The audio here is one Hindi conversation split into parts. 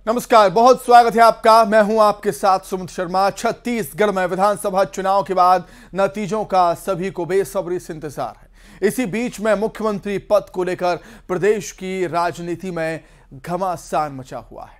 नमस्कार, बहुत स्वागत है आपका। मैं हूं आपके साथ सुमित शर्मा। छत्तीसगढ़ में विधानसभा चुनाव के बाद नतीजों का सभी को बेसब्री से इंतजार है। इसी बीच में मुख्यमंत्री पद को लेकर प्रदेश की राजनीति में घमासान मचा हुआ है।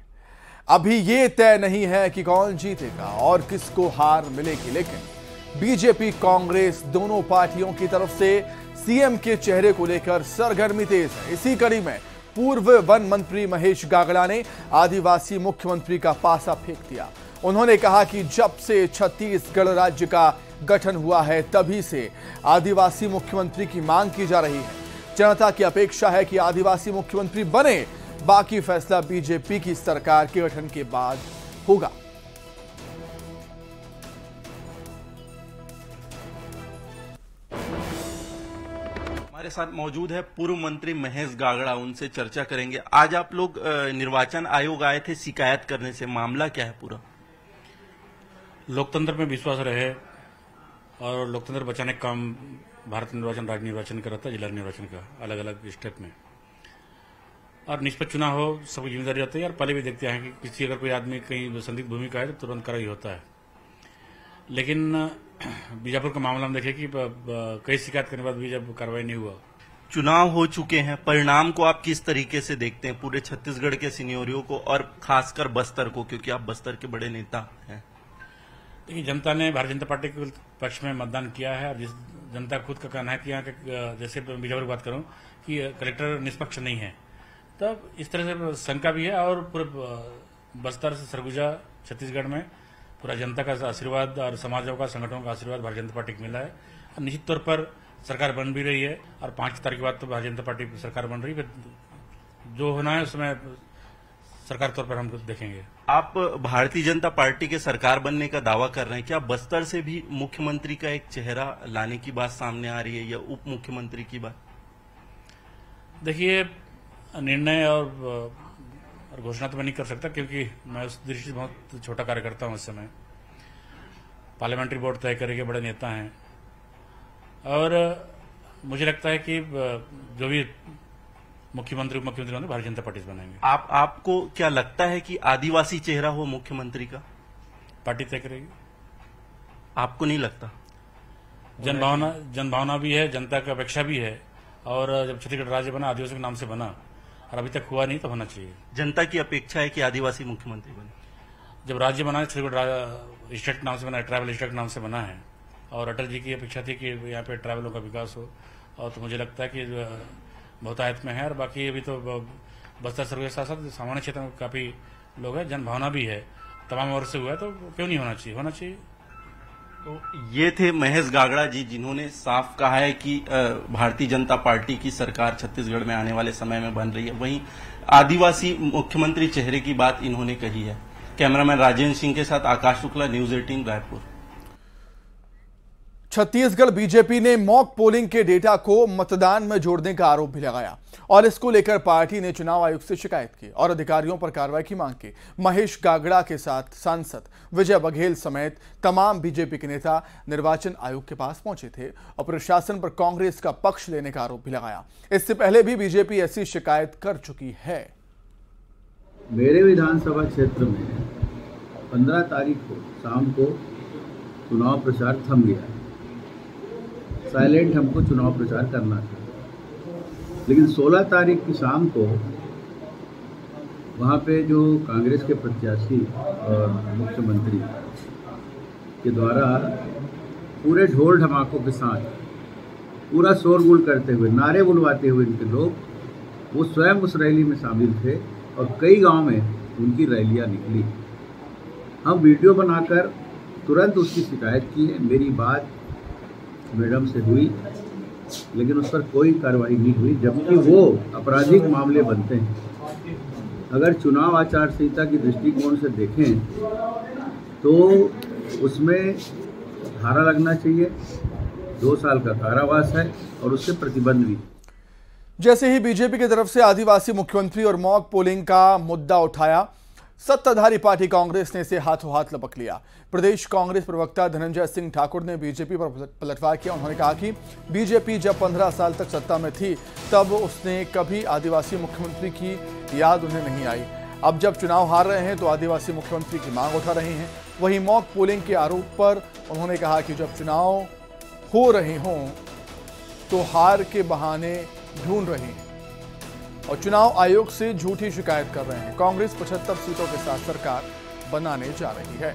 अभी ये तय नहीं है कि कौन जीतेगा और किसको हार मिलेगी, लेकिन बीजेपी कांग्रेस दोनों पार्टियों की तरफ से सीएम के चेहरे को लेकर सरगर्मी तेज है। इसी कड़ी में पूर्व वन मंत्री महेश गागड़ा ने आदिवासी मुख्यमंत्री का पासा फेंक दिया। उन्होंने कहा कि जब से छत्तीसगढ़ राज्य का गठन हुआ है तभी से आदिवासी मुख्यमंत्री की मांग की जा रही है। जनता की अपेक्षा है कि आदिवासी मुख्यमंत्री बने, बाकी फैसला बीजेपी की सरकार के गठन के बाद होगा। हमारे साथ मौजूद है पूर्व मंत्री महेश गागड़ा, उनसे चर्चा करेंगे। आज आप लोग निर्वाचन आयोग आए थे शिकायत करने से, मामला क्या है पूरा? लोकतंत्र में विश्वास रहे और लोकतंत्र बचाने का काम भारत निर्वाचन, राज्य निर्वाचन का रहता है, जिला निर्वाचन का, अलग अलग स्टेप में। और निष्पक्ष चुनाव हो, सबकी जिम्मेदारी होती है। और पहले भी देखते हैं कि किसी अगर कोई आदमी कहीं संदिग्ध भूमिका है तो तुरंत कार्रवाई होता है। लेकिन बीजापुर का मामला हम देखें कि कई शिकायत करने के बाद भी जब कार्रवाई नहीं हुआ। चुनाव हो चुके हैं, परिणाम को आप किस तरीके से देखते हैं, पूरे छत्तीसगढ़ के सिन्योरियों को और खासकर बस्तर को, क्योंकि आप बस्तर के बड़े नेता हैं? देखिए, जनता ने भारतीय जनता पार्टी के पक्ष में मतदान किया है। और जिस जनता खुद का कहना है कि यहाँ के, जैसे बीजापुर की बात करूं कि कलेक्टर निष्पक्ष नहीं है, तब इस तरह से शंका भी है। और पूरे बस्तर से सरगुजा छत्तीसगढ़ में पूरा जनता का आशीर्वाद और समाजों का, संगठनों का आशीर्वाद भारतीय जनता पार्टी को मिला है। और निश्चित तौर पर सरकार बन भी रही है। और 5 तारीख के बाद तो भारतीय जनता पार्टी सरकार बन रही है। जो होना है उसमें सरकार तौर पर हम देखेंगे। आप भारतीय जनता पार्टी के सरकार बनने का दावा कर रहे हैं, क्या बस्तर से भी मुख्यमंत्री का एक चेहरा लाने की बात सामने आ रही है या उप मुख्यमंत्री की बात? देखिए, निर्णय और घोषणा तो मैं नहीं कर सकता, क्योंकि मैं उस दृष्टि से बहुत छोटा कार्यकर्ता हूं। इस समय पार्लियामेंट्री बोर्ड तय करेंगे, बड़े नेता हैं। और मुझे लगता है कि जो भी मुख्यमंत्री होंगे भारतीय जनता पार्टी से बनेंगे। आपको क्या लगता है कि आदिवासी चेहरा हो मुख्यमंत्री का? पार्टी तय करेगी। आपको नहीं लगता? जनभावना भी है, जनता की अपेक्षा भी है। और जब छत्तीसगढ़ राज्य बना, आदिवासी के नाम से बना, और अभी तक हुआ नहीं तो होना चाहिए। जनता की अपेक्षा है कि आदिवासी मुख्यमंत्री बने। जब राज्य बना है, छत्तीसगढ़ स्टेट नाम से बना है, ट्राइबल स्टेट नाम से बना है। और अटल जी की अपेक्षा थी कि यहाँ पे ट्राइबलों का विकास हो। और तो मुझे लगता है कि बहुतायत में है। और बाकी अभी तो बस्तर सरगुजा के साथ साथ सामान्य क्षेत्र में काफी लोग हैं, जनभावना भी है, तमाम वर्ष से हुआ है, तो क्यों नहीं होना चाहिए? होना चाहिए। तो ये थे महेश गागड़ा जी, जिन्होंने साफ कहा है कि भारतीय जनता पार्टी की सरकार छत्तीसगढ़ में आने वाले समय में बन रही है। वहीं आदिवासी मुख्यमंत्री चेहरे की बात इन्होंने कही है। कैमरामैन राजेंद्र सिंह के साथ आकाश शुक्ला, न्यूज 18 रायपुर। छत्तीसगढ़ बीजेपी ने मॉक पोलिंग के डेटा को मतदान में जोड़ने का आरोप भी लगाया और इसको लेकर पार्टी ने चुनाव आयोग से शिकायत की और अधिकारियों पर कार्रवाई की मांग की। महेश गागड़ा के साथ सांसद विजय बघेल समेत तमाम बीजेपी के नेता निर्वाचन आयोग के पास पहुंचे थे और प्रशासन पर कांग्रेस का पक्ष लेने का आरोप भी लगाया। इससे पहले भी बीजेपी ऐसी शिकायत कर चुकी है। मेरे विधानसभा क्षेत्र में 15 तारीख को शाम को चुनाव प्रचार थम गया। साइलेंट हमको चुनाव प्रचार करना था, लेकिन 16 तारीख की शाम को वहाँ पे जो कांग्रेस के प्रत्याशी और मुख्यमंत्री के द्वारा पूरे ढोल ढमाकों के साथ पूरा शोरगुल करते हुए, नारे बुलवाते हुए इनके लोग, वो स्वयं उस रैली में शामिल थे और कई गांव में उनकी रैलियां निकली। हम वीडियो बनाकर तुरंत उसकी शिकायत की है। मेरी बात मैडम से हुई, लेकिन उस पर कोई कार्रवाई नहीं हुई, जबकि वो आपराधिक मामले बनते हैं। अगर चुनाव आचार संहिता की दृष्टिकोण से देखें तो उसमें धारा लगना चाहिए, 2 साल का कारावास है और उससे प्रतिबंध भी। जैसे ही बीजेपी की तरफ से आदिवासी मुख्यमंत्री और मॉक पोलिंग का मुद्दा उठाया, सत्ताधारी पार्टी कांग्रेस ने इसे हाथों हाथ लपक लिया। प्रदेश कांग्रेस प्रवक्ता धनंजय सिंह ठाकुर ने बीजेपी पर पलटवार किया। उन्होंने कहा कि बीजेपी जब 15 साल तक सत्ता में थी तब उसने कभी आदिवासी मुख्यमंत्री की याद उन्हें नहीं आई। अब जब चुनाव हार रहे हैं तो आदिवासी मुख्यमंत्री की मांग उठा रहे हैं। वहीं मॉक पोलिंग के आरोप पर उन्होंने कहा कि जब चुनाव हो रहे हों तो हार के बहाने ढूंढ रहे हैं और चुनाव आयोग से झूठी शिकायत कर रहे हैं। कांग्रेस 75 सीटों के साथ सरकार बनाने जा रही है।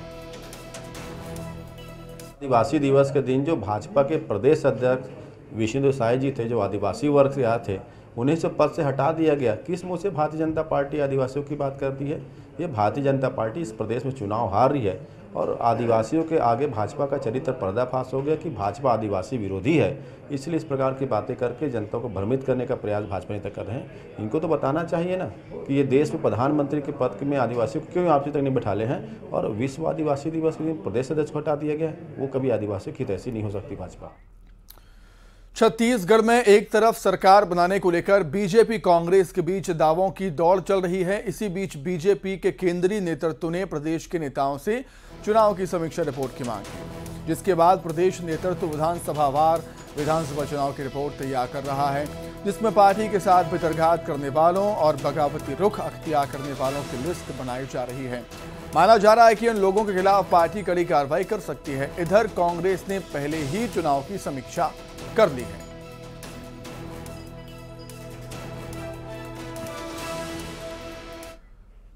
आदिवासी दिवस के दिन जो भाजपा के प्रदेश अध्यक्ष विष्णुदेव साय जी थे, जो आदिवासी वर्ग से आए थे, उन्हें से पद से हटा दिया गया। किस मुंह से भारतीय जनता पार्टी आदिवासियों की बात करती है? ये भारतीय जनता पार्टी इस प्रदेश में चुनाव हार रही है और आदिवासियों के आगे भाजपा का चरित्र पर्दाफाश हो गया कि भाजपा आदिवासी विरोधी है। इसलिए इस प्रकार की बातें करके जनता को भ्रमित करने का प्रयास भाजपा नेता कर रहे हैं। इनको तो बताना चाहिए ना कि ये देश में प्रधानमंत्री के पद में आदिवासियों को क्यों आपसे तक नहीं बैठा ले हैं, और विश्व आदिवासी दिवस के दिन प्रदेश अध्यक्ष को हटा दिया गया। वो कभी आदिवासियों की तैसी नहीं हो सकती भाजपा। छत्तीसगढ़ में एक तरफ सरकार बनाने को लेकर बीजेपी कांग्रेस के बीच दावों की दौड़ चल रही है। इसी बीच बीजेपी के केंद्रीय नेतृत्व ने प्रदेश के नेताओं से चुनाव की समीक्षा रिपोर्ट की मांग की, जिसके बाद प्रदेश नेतृत्व विधानसभावार विधानसभा चुनाव की रिपोर्ट तैयार कर रहा है, जिसमें पार्टी के साथ भितरघात करने वालों और बगावती रुख अख्तियार करने वालों की लिस्ट बनाई जा रही है। माना जा रहा है कि इन लोगों के खिलाफ पार्टी कड़ी कार्रवाई कर सकती है। इधर कांग्रेस ने पहले ही चुनाव की समीक्षा कर ली है।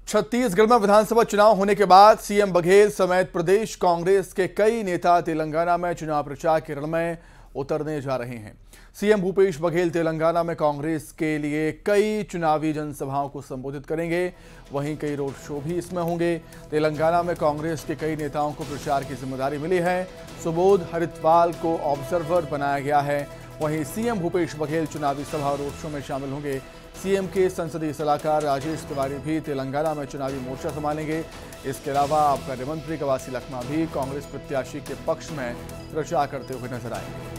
छत्तीसगढ़ में विधानसभा चुनाव होने के बाद सीएम बघेल समेत प्रदेश कांग्रेस के कई नेता तेलंगाना में चुनाव प्रचार के रण में उतरने जा रहे हैं। सीएम भूपेश बघेल तेलंगाना में कांग्रेस के लिए कई चुनावी जनसभाओं को संबोधित करेंगे। वहीं कई रोड शो भी इसमें होंगे। तेलंगाना में कांग्रेस के कई नेताओं को प्रचार की जिम्मेदारी मिली है। सुबोध हरिद्वाल को ऑब्जर्वर बनाया गया है। वहीं सीएम भूपेश बघेल चुनावी सभा रोड शो में शामिल होंगे। सीएम के संसदीय सलाहकार राजेश तिवारी भी तेलंगाना में चुनावी मोर्चा संभालेंगे। इसके अलावा आबकारी मंत्री कवासी लखमा भी कांग्रेस प्रत्याशी के पक्ष में प्रचार करते हुए नजर आएंगे।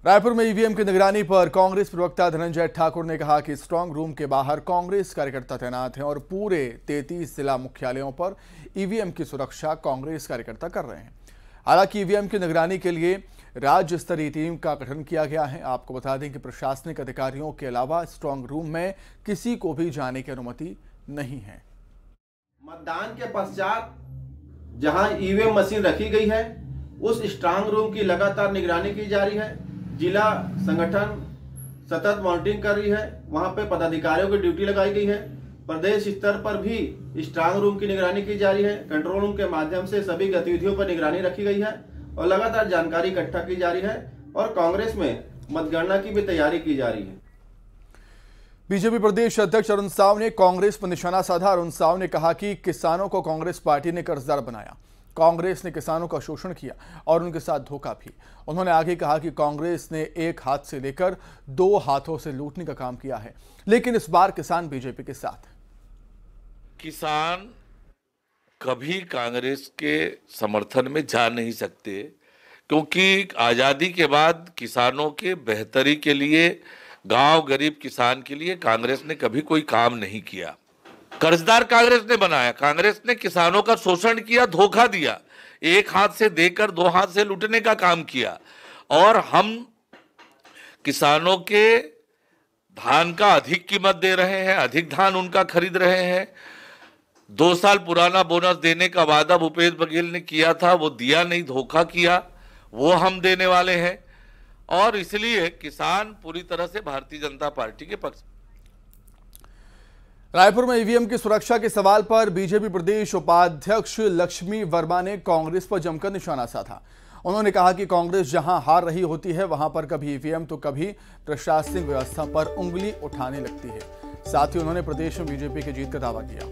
रायपुर में ईवीएम की निगरानी पर कांग्रेस प्रवक्ता धनंजय ठाकुर ने कहा कि स्ट्रांग रूम के बाहर कांग्रेस कार्यकर्ता तैनात हैं और पूरे 33 जिला मुख्यालयों पर ईवीएम की सुरक्षा कांग्रेस कार्यकर्ता कर रहे हैं। हालांकि ईवीएम की निगरानी के लिए राज्य स्तरीय टीम का गठन किया गया है। आपको बता दें कि प्रशासनिक अधिकारियों के अलावा स्ट्रांग रूम में किसी को भी जाने की अनुमति नहीं है। मतदान के पश्चात जहां ईवीएम मशीन रखी गई है, उस स्ट्रांग रूम की लगातार निगरानी की जा रही है। जिला संगठन सतत मॉनिटरिंग कर रही है। वहां पे पदाधिकारियों की ड्यूटी लगाई गई है। प्रदेश स्तर पर भी स्ट्रांग रूम की निगरानी की जा रही है। कंट्रोल रूम के माध्यम से सभी गतिविधियों पर निगरानी रखी गई है और लगातार जानकारी इकट्ठा की जा रही है और कांग्रेस में मतगणना की भी तैयारी की जा रही है। बीजेपी प्रदेश अध्यक्ष अरुण साव ने कांग्रेस पर निशाना साधा। अरुण साव ने कहा कि किसानों को कांग्रेस पार्टी ने कर्जदार बनाया। कांग्रेस ने किसानों का शोषण किया और उनके साथ धोखा भी। उन्होंने आगे कहा कि कांग्रेस ने एक हाथ से लेकर 2 हाथों से लूटने का काम किया है, लेकिन इस बार किसान बीजेपी के साथ। किसान कभी कांग्रेस के समर्थन में जा नहीं सकते, क्योंकि आजादी के बाद किसानों के बेहतरी के लिए, गांव गरीब किसान के लिए कांग्रेस ने कभी कोई काम नहीं किया। कर्जदार कांग्रेस ने बनाया। कांग्रेस ने किसानों का शोषण किया, धोखा दिया, एक हाथ से देकर 2 हाथ से लूटने का काम किया। और हम किसानों के धान का अधिक कीमत दे रहे हैं, अधिक धान उनका खरीद रहे हैं। 2 साल पुराना बोनस देने का वादा भूपेश बघेल ने किया था, वो दिया नहीं, धोखा किया, वो हम देने वाले हैं। और इसलिए किसान पूरी तरह से भारतीय जनता पार्टी के पक्ष। रायपुर में ईवीएम की सुरक्षा के सवाल पर बीजेपी प्रदेश उपाध्यक्ष लक्ष्मी वर्मा ने कांग्रेस पर जमकर निशाना साधा। उन्होंने कहा कि कांग्रेस जहां हार रही होती है वहां पर कभी ईवीएम तो कभी प्रशासनिक व्यवस्था पर उंगली उठाने लगती है। साथ ही उन्होंने प्रदेश में बीजेपी की जीत का दावा किया।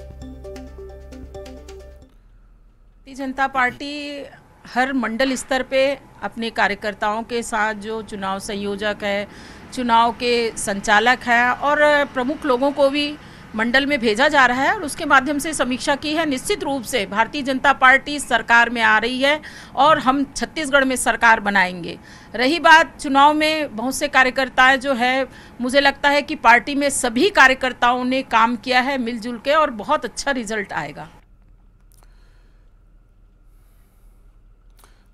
भारतीय जनता पार्टी हर मंडल स्तर पे अपने कार्यकर्ताओं के साथ, जो चुनाव संयोजक है, चुनाव के संचालक है और प्रमुख लोगों को भी मंडल में भेजा जा रहा है और उसके माध्यम से समीक्षा की है। निश्चित रूप से भारतीय जनता पार्टी सरकार में आ रही है और हम छत्तीसगढ़ में सरकार बनाएंगे। रही बात चुनाव में, बहुत से कार्यकर्ता जो है, मुझे लगता है कि पार्टी में सभी कार्यकर्ताओं ने काम किया है मिलजुल के और बहुत अच्छा रिजल्ट आएगा।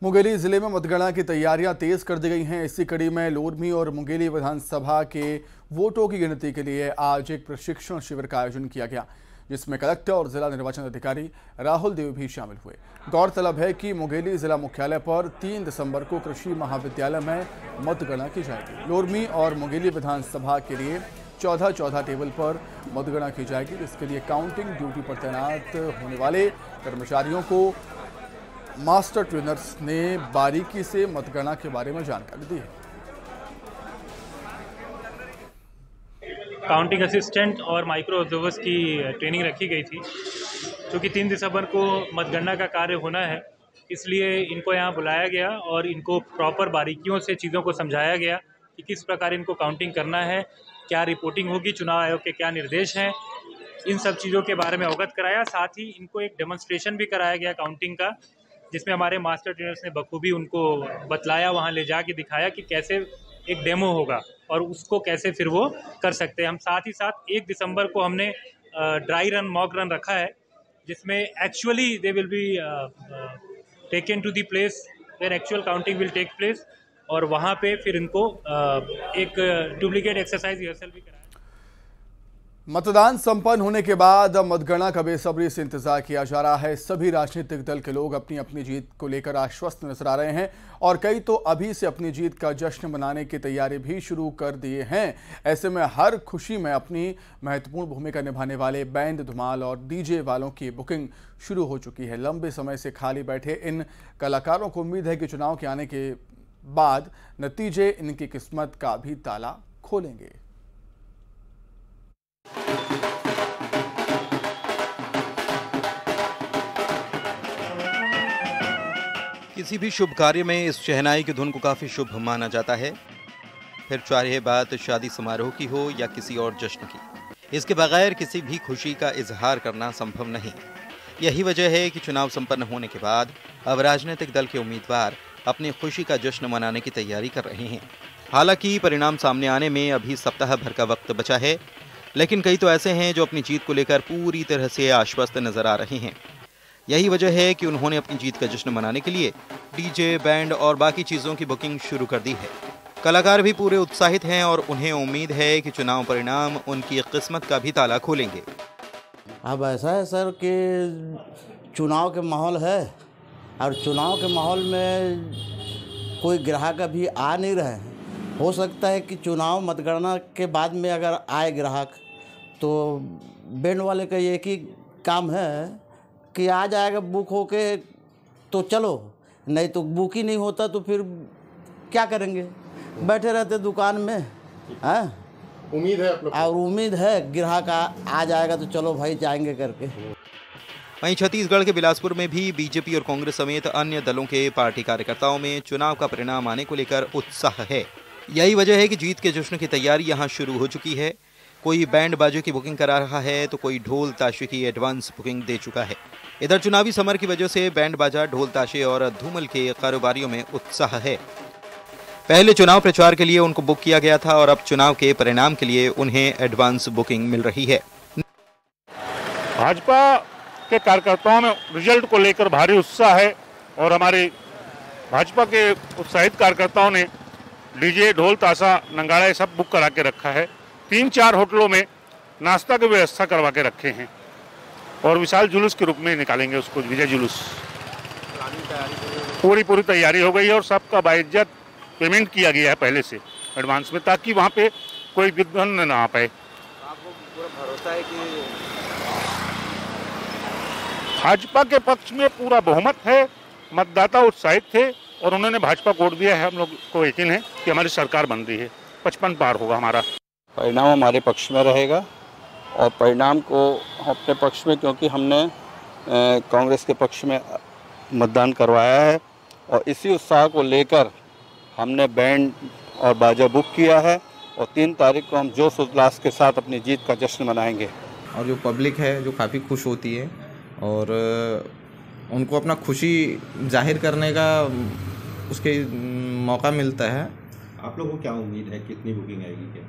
मुंगेली जिले में मतगणना की तैयारियां तेज कर दी गई हैं। इसी कड़ी में लोरमी और मुंगेली विधानसभा के वोटों की गिनती के लिए आज एक प्रशिक्षण शिविर का आयोजन किया गया, जिसमें कलेक्टर और जिला निर्वाचन अधिकारी राहुल देव भी शामिल हुए। गौरतलब है कि मुंगेली जिला मुख्यालय पर 3 दिसंबर को कृषि महाविद्यालय में मतगणना की जाएगी। लोरमी और मुंगेली विधानसभा के लिए 14 टेबल पर मतगणना की जाएगी, जिसके लिए काउंटिंग ड्यूटी पर तैनात होने वाले कर्मचारियों को मास्टर ट्रेनर्स ने बारीकी से मतगणना के बारे में जानकारी दी है। काउंटिंग असिस्टेंट और माइक्रो ऑब्जर्वर्स की ट्रेनिंग रखी गई थी, क्योंकि 3 दिसंबर को मतगणना का कार्य होना है, इसलिए इनको यहाँ बुलाया गया और इनको प्रॉपर बारीकियों से चीज़ों को समझाया गया कि किस प्रकार इनको काउंटिंग करना है, क्या रिपोर्टिंग होगी, चुनाव आयोग के क्या निर्देश हैं, इन सब चीज़ों के बारे में अवगत कराया। साथ ही इनको एक डेमोन्स्ट्रेशन भी कराया गया काउंटिंग का, जिसमें हमारे मास्टर ट्रेनर्स ने बखूबी उनको बतलाया, वहाँ ले जा के दिखाया कि कैसे एक डेमो होगा और उसको कैसे फिर वो कर सकते हैं। हम साथ ही साथ 1 दिसंबर को हमने ड्राई रन मॉक रन रखा है, जिसमें actually they will be taken to the place where actual counting will take place, और वहाँ पे फिर इनको एक डुप्लीकेट एक्सरसाइज रिहर्सल भी कराया। मतदान संपन्न होने के बाद अब मतगणना का बेसब्री से इंतजार किया जा रहा है। सभी राजनीतिक दल के लोग अपनी अपनी जीत को लेकर आश्वस्त नजर आ रहे हैं और कई तो अभी से अपनी जीत का जश्न मनाने की तैयारी भी शुरू कर दिए हैं। ऐसे में हर खुशी में अपनी महत्वपूर्ण भूमिका निभाने वाले बैंड, धुमाल और डीजे वालों की बुकिंग शुरू हो चुकी है। लंबे समय से खाली बैठे इन कलाकारों को उम्मीद है कि चुनाव के आने के बाद नतीजे इनकी किस्मत का भी ताला खोलेंगे। किसी भी शुभ कार्य में इस शहनाई की धुन को काफ़ी शुभ माना जाता है, फिर चाहे बात शादी समारोह की हो या किसी और जश्न की। इसके बगैर किसी भी खुशी का इजहार करना संभव नहीं। यही वजह है कि चुनाव संपन्न होने के बाद अब राजनीतिक दल के उम्मीदवार अपनी खुशी का जश्न मनाने की तैयारी कर रहे हैं। हालांकि परिणाम सामने आने में अभी सप्ताह भर का वक्त बचा है, लेकिन कई तो ऐसे हैं जो अपनी जीत को लेकर पूरी तरह से आश्वस्त नजर आ रहे हैं। यही वजह है कि उन्होंने अपनी जीत का जश्न मनाने के लिए डीजे, बैंड और बाकी चीज़ों की बुकिंग शुरू कर दी है। कलाकार भी पूरे उत्साहित हैं और उन्हें उम्मीद है कि चुनाव परिणाम उनकी किस्मत का भी ताला खोलेंगे। अब ऐसा है सर कि चुनाव के माहौल है और चुनाव के माहौल में कोई ग्राहक अभी आ नहीं रहे हैं। हो सकता है कि चुनाव मतगणना के बाद में अगर आए ग्राहक, तो बैंड वाले का एक ही काम है कि आ जाएगा बुक होके तो चलो, नहीं तो बुक ही नहीं होता तो फिर क्या करेंगे, बैठे रहते दुकान में। हैं, उम्मीद है आप लोग, और उम्मीद है ग्राहक आ जाएगा तो चलो भाई जाएंगे करके। वहीं छत्तीसगढ़ के बिलासपुर में भी बीजेपी और कांग्रेस समेत अन्य दलों के पार्टी कार्यकर्ताओं में चुनाव का परिणाम आने को लेकर उत्साह है। यही वजह है कि जीत के जश्न की तैयारी यहां शुरू हो चुकी है। कोई बैंड बाजों की बुकिंग करा रहा है तो कोई ढोल ताशे की एडवांस बुकिंग दे चुका है। इधर चुनावी समर की वजह से बैंड बाजा, ढोल ताशे और धूमल के कारोबारियों में उत्साह है। पहले चुनाव प्रचार के लिए उनको बुक किया गया था और अब चुनाव के परिणाम के लिए उन्हें एडवांस बुकिंग मिल रही है। भाजपा के कार्यकर्ताओं में रिजल्ट को लेकर भारी उत्साह है और हमारे भाजपा के उत्साहित कार्यकर्ताओं ने डीजे, ढोल, ताशा, नंगाड़ा सब बुक करा के रखा है। 3-4 होटलों में नाश्ता की व्यवस्था करवा के रखे हैं और विशाल जुलूस के रूप में निकालेंगे उसको, विजय जुलूस। पूरी तैयारी हो गई है और सबका बाइज्जत पेमेंट किया गया है पहले से एडवांस में, ताकि वहाँ पे कोई विघ्न ना आ पाए। आपको पूरा भरोसा है कि भाजपा के पक्ष में पूरा बहुमत है, मतदाता उत्साहित थे और उन्होंने भाजपा को वोट दिया है। हम लोग को यकीन है कि हमारी सरकार बन रही है, 55 पार होगा हमारा। परिणाम हमारे पक्ष में रहेगा और परिणाम को अपने पक्ष में, क्योंकि हमने कांग्रेस के पक्ष में मतदान करवाया है और इसी उत्साह को लेकर हमने बैंड और बाजा बुक किया है और 3 तारीख को हम जोश उल्लास के साथ अपनी जीत का जश्न मनाएंगे। और जो पब्लिक है जो काफ़ी खुश होती है और उनको अपना खुशी जाहिर करने का उसके मौका मिलता है। आप लोगों को क्या उम्मीद है, कितनी बुकिंग आएगी क्या?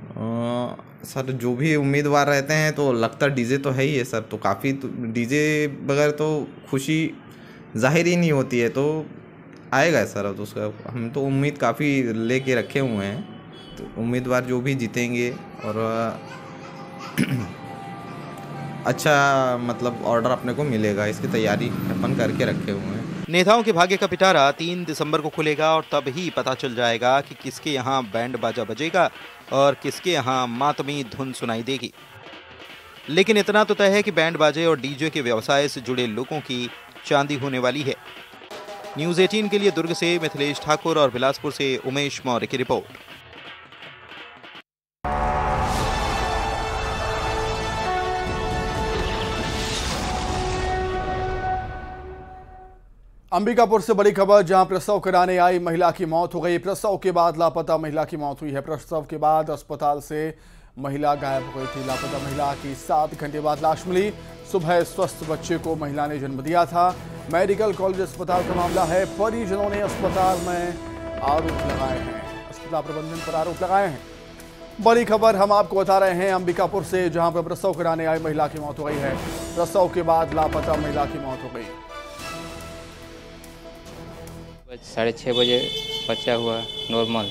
सर जो भी उम्मीदवार रहते हैं तो लगता डीजे तो है ही है सर, तो काफ़ी डीजे बगैर तो खुशी जाहिर ही नहीं होती है, तो आएगा सर। अब तो उसका हम तो उम्मीद काफ़ी लेके रखे हुए हैं, तो उम्मीदवार जो भी जीतेंगे और अच्छा मतलब ऑर्डर अपने को मिलेगा, इसकी तैयारी अपन करके रखे हुए हैं। नेताओं के भाग्य का पिटारा 3 दिसंबर को खुलेगा और तब ही पता चल जाएगा कि किसके यहाँ बैंड बाजा बजेगा और किसके यहाँ मातमी धुन सुनाई देगी। लेकिन इतना तो तय है कि बैंड बाजे और डीजे के व्यवसाय से जुड़े लोगों की चांदी होने वाली है। न्यूज़ 18 के लिए दुर्ग से मिथिलेश ठाकुर और बिलासपुर से उमेश मौर्य की रिपोर्ट। अंबिकापुर से बड़ी खबर, जहां प्रसव कराने आई महिला की मौत हो गई। प्रसव के बाद लापता महिला की मौत हुई है। प्रसव के बाद अस्पताल से महिला गायब हो गई थी। लापता महिला की 7 घंटे बाद लाश मिली। सुबह स्वस्थ बच्चे को महिला ने जन्म दिया था। मेडिकल कॉलेज अस्पताल का मामला है। परिजनों ने अस्पताल में आरोप लगाए हैं, अस्पताल प्रबंधन पर आरोप लगाए हैं। बड़ी खबर हम आपको बता रहे हैं अंबिकापुर से, जहां पर प्रसव कराने आई महिला की मौत हो गई है। प्रसव के बाद लापता महिला की मौत हो गई। 6:30 बजे बच्चा हुआ नॉर्मल।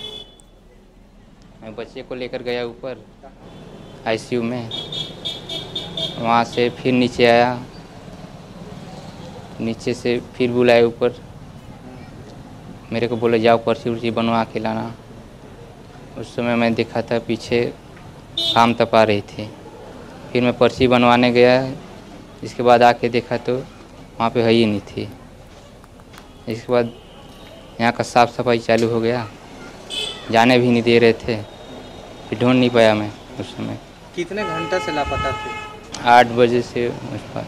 मैं बच्चे को लेकर गया ऊपर आईसीयू में, वहाँ से फिर नीचे आया, नीचे से फिर बुलाए ऊपर। मेरे को बोले जाओ पर्ची उर्ची बनवा के लाना। उस समय मैं देखा था पीछे काम तपा रही थी। फिर मैं पर्ची बनवाने गया, इसके बाद आके देखा तो वहाँ पे है ही नहीं थी। इसके बाद यहाँ का साफ़ सफाई चालू हो गया, जाने भी नहीं दे रहे थे, फिर ढूंढ नहीं पाया मैं उस समय। कितने घंटे से लापता थे? 8 बजे से उस पर।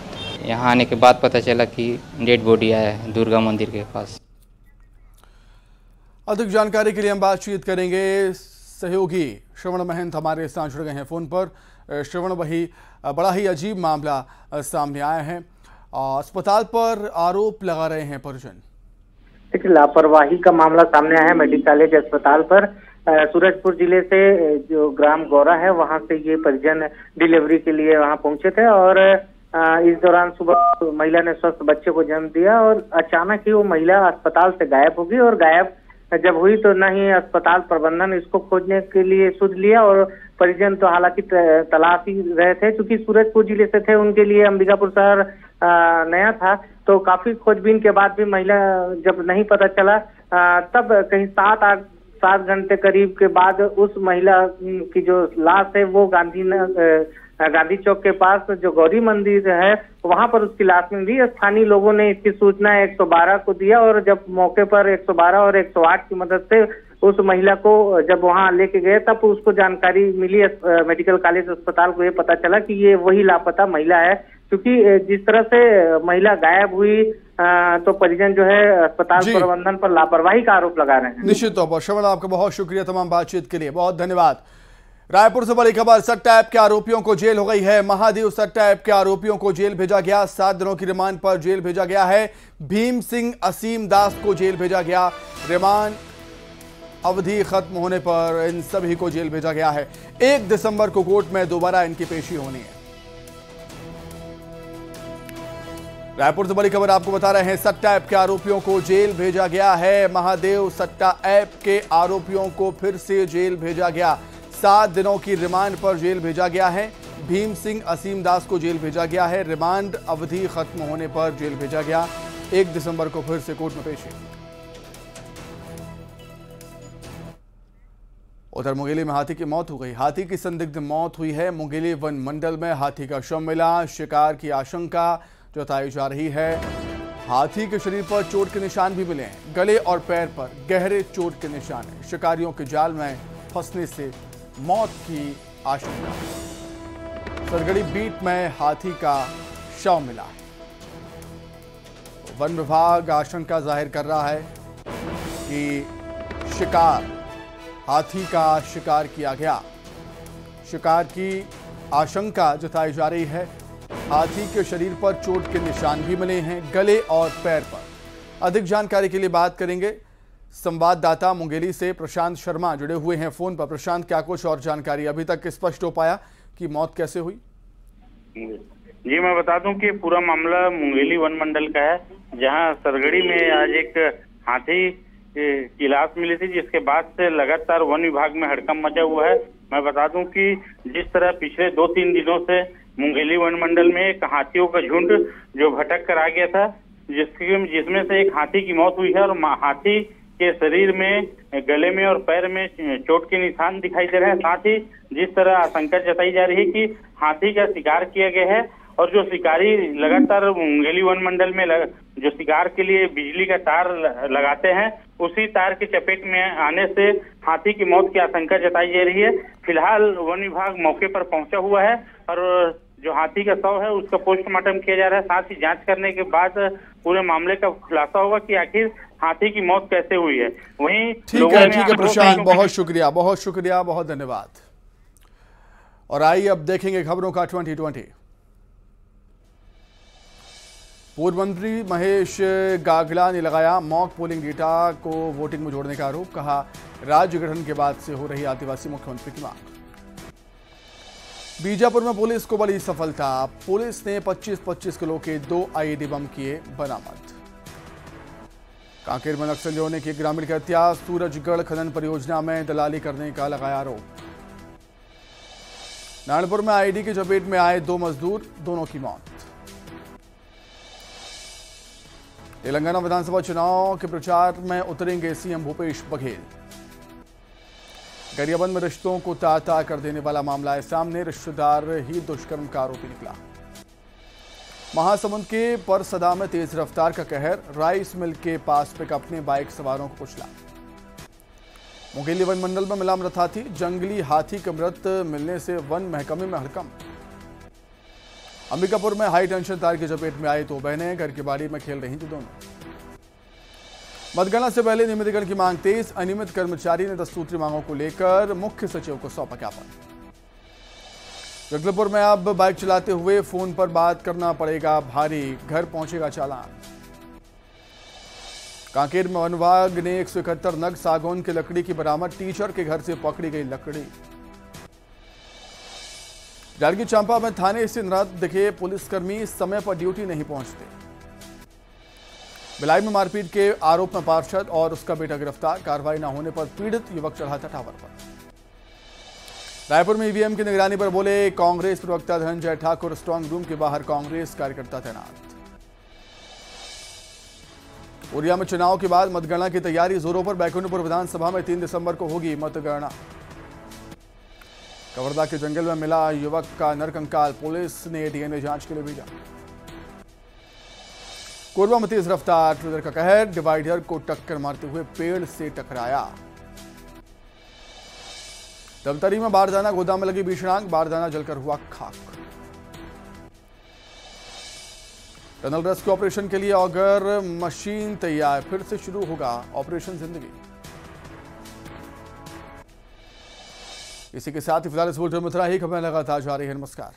यहाँ आने के बाद पता चला कि डेड बॉडी आया है दुर्गा मंदिर के पास। अधिक जानकारी के लिए हम बातचीत करेंगे। सहयोगी श्रवण महंत हमारे साथ जुड़ गए हैं फोन पर। श्रवण, वही बड़ा ही अजीब मामला सामने आया है। अस्पताल पर आरोप लगा रहे हैं परिजन। लापरवाही का मामला सामने आया है मेडिकल कॉलेज अस्पताल पर। सूरजपुर जिले से जो ग्राम गौरा है वहां से ये परिजन डिलीवरी के लिए वहां पहुंचे थे और इस दौरान सुबह महिला ने स्वस्थ बच्चे को जन्म दिया और अचानक ही वो महिला अस्पताल से गायब हो गई। और गायब जब हुई तो न ही अस्पताल प्रबंधन इसको खोजने के लिए सूझ लिया और परिजन तो हालांकि तलाश ही रहे थे। क्योंकि सूरजपुर जिले से थे, उनके लिए अंबिकापुर शहर नया था, तो काफी खोजबीन के बाद भी महिला जब नहीं पता चला, तब कहीं 7 घंटे करीब के बाद उस महिला की जो लाश है वो गांधी चौक के पास जो गौरी मंदिर है वहां पर उसकी लाश मिली। स्थानीय लोगों ने इसकी सूचना 112 को दिया और जब मौके पर 112 और 108 की मदद से उस महिला को जब वहां लेके गए तब उसको जानकारी मिली, मेडिकल कॉलेज अस्पताल को ये पता चला कि ये वही लापता महिला है। क्योंकि जिस तरह से महिला गायब हुई तो परिजन जो है अस्पताल प्रबंधन पर लापरवाही का आरोप लगा रहे हैं। निश्चित तौर पर श्रवण, आपका बहुत शुक्रिया तमाम बातचीत के लिए, बहुत धन्यवाद। रायपुर से बड़ी खबर, सट्टा ऐप के आरोपियों को जेल हो गई है। महादेव सट्टा ऐप के आरोपियों को जेल भेजा गया। 7 दिनों की रिमांड पर जेल भेजा गया है। भीम सिंह असीम दास को जेल भेजा गया। रिमांड अवधि खत्म होने पर इन सभी को जेल भेजा गया है। 1 दिसंबर को कोर्ट में दोबारा इनकी पेशी होनी है। रायपुर से बड़ी खबर आपको बता रहे हैं, सट्टा ऐप के आरोपियों को जेल भेजा गया है। महादेव सट्टा ऐप के आरोपियों को फिर से जेल भेजा गया। 7 दिनों की रिमांड पर जेल भेजा गया है। भीम सिंह असीम दास को जेल भेजा गया है। रिमांड अवधि खत्म होने पर जेल भेजा गया। 1 दिसंबर को फिर से कोर्ट में पेशी। उधर मुंगेली में हाथी की मौत हो गई। हाथी की संदिग्ध मौत हुई है। मुंगेली वन मंडल में हाथी का शव मिला। शिकार की आशंका जताई जा रही है। हाथी के शरीर पर चोट के निशान भी मिले हैं। गले और पैर पर गहरे चोट के निशान हैं। शिकारियों के जाल में फंसने से मौत की आशंका। सरगड़ी बीट में हाथी का शव मिला है। वन विभाग आशंका जाहिर कर रहा है कि हाथी का शिकार किया गया। शिकार की आशंका जताई जा रही है। हाथी के शरीर पर चोट के निशान भी मिले हैं, गले और पैर पर। अधिक जानकारी के लिए बात करेंगे संवाददाता मुंगेली से प्रशांत शर्मा जुड़े हुए हैं फोन पर। प्रशांत, क्या कुछ और जानकारी अभी तक स्पष्ट हो पाया कि मौत कैसे हुई? जी, मैं बता दूं कि पूरा मामला मुंगेली वन मंडल का है, जहां सरगड़ी में आज एक हाथी की लाश मिली थी, जिसके बाद से लगातार वन विभाग में हड़कंप मचा हुआ है। मैं बता दूं कि जिस तरह पिछले 2-3 दिनों से मुंगेली वन मंडल में एक हाथियों का झुंड जो भटक कर आ गया था, जिसमें से एक हाथी की मौत हुई है और हाथी के शरीर में, गले में और पैर में चोट के निशान दिखाई दे रहे हैं। साथ ही जिस तरह आशंका जताई जा रही है कि हाथी का शिकार किया गया है और जो शिकारी लगातार मुंगेली वन मंडल में जो शिकार के लिए बिजली का तार लगाते हैं, उसी तार के चपेट में आने से हाथी की मौत की आशंका जताई जा रही है। फिलहाल वन विभाग मौके पर पहुंचा हुआ है और जो हाथी का शव है उसका पोस्टमार्टम किया जा रहा है। साथ ही जांच करने के बाद पूरे मामले का खुलासा होगा कि आखिर हाथी की मौत कैसे हुई है। वहीं ठीक है प्रशांत, बहुत शुक्रिया, बहुत धन्यवाद। और आइए अब देखेंगे खबरों का 2020। पूर्व मंत्री महेश गागड़ा ने लगाया मॉक पोलिंग डेटा को वोटिंग में जोड़ने का आरोप। कहा राज्य गठन के बाद से हो रही आदिवासी मुख्यमंत्री की मांग। बीजापुर में पुलिस को बड़ी सफलता। पुलिस ने 25-25 किलो के 2 आईईडी बम किए बरामद। कांकेर में नक्सलियों ने की ग्रामीण की हत्या। सूरजगढ़ खनन परियोजना में दलाली करने का लगाया आरोप। नारायणपुर में आईईडी की चपेट में आए 2 मजदूर, दोनों की मौत। तेलंगाना विधानसभा चुनाव के प्रचार में उतरेंगे सीएम भूपेश बघेल। गरियाबंद में रिश्तों को तार-तार कर देने वाला मामला है सामने। रिश्तेदार ही दुष्कर्म का आरोपी निकला। महासमुंद के परसदा में तेज रफ्तार का कहर। राइस मिल के पास पिकअप ने बाइक सवारों को कुचला। मुंगेली वन मंडल में मिला मृत हाथी। जंगली हाथी के मृत मिलने से वन महकमे में हड़कंप। अंबिकापुर में हाई टेंशन तार की चपेट में आई 2 बहनें। घर की बाड़ी में खेल रही थी दोनों। मतगणना से पहले नियमितीकरण की मांग तेज। अनियमित कर्मचारी ने 10 सूत्री मांगों को लेकर मुख्य सचिव को सौंपा ज्ञापन। जगदलपुर में अब बाइक चलाते हुए फोन पर बात करना पड़ेगा भारी। घर पहुंचेगा चालान। कांकेर में वन विभाग ने 171 नग सागौन की लकड़ी की बरामद। टीचर के घर से पकड़ी गई लकड़ी। जांजगीर चांपा में थाने से नाराज दिखे पुलिसकर्मी, समय पर ड्यूटी नहीं पहुंचते। भिलाई में मारपीट के आरोप में पार्षद और उसका बेटा गिरफ्तार। कार्रवाई न होने पर पीड़ित युवक चढ़ा था टावर पर। रायपुर में ईवीएम की निगरानी पर बोले कांग्रेस प्रवक्ता धनंजय ठाकुर। स्ट्रांग रूम के बाहर कांग्रेस कार्यकर्ता तैनात। उरिया में चुनाव के बाद मतगणना की तैयारी जोरों पर। बैकुंठपुर विधानसभा में 3 दिसंबर को होगी मतगणना। कवर्धा के जंगल में मिला युवक का नरकंकाल। पुलिस ने डीएनए जांच के लिए भेजा। कोरबा में तेज रफ्तार ट्रेलर का कहर। डिवाइडर को टक्कर मारते हुए पेड़ से टकराया। दमतरी में बारदाना गोदाम में लगी भीषण आग। बारदाना जलकर हुआ खाक। टनल रेस्क्यू ऑपरेशन के लिए ऑगर मशीन तैयार। फिर से शुरू होगा ऑपरेशन जिंदगी। इसी के साथ ही फिलहाल इस बुलेटिन में इतना ही। खबरें लगातार जारी है। नमस्कार।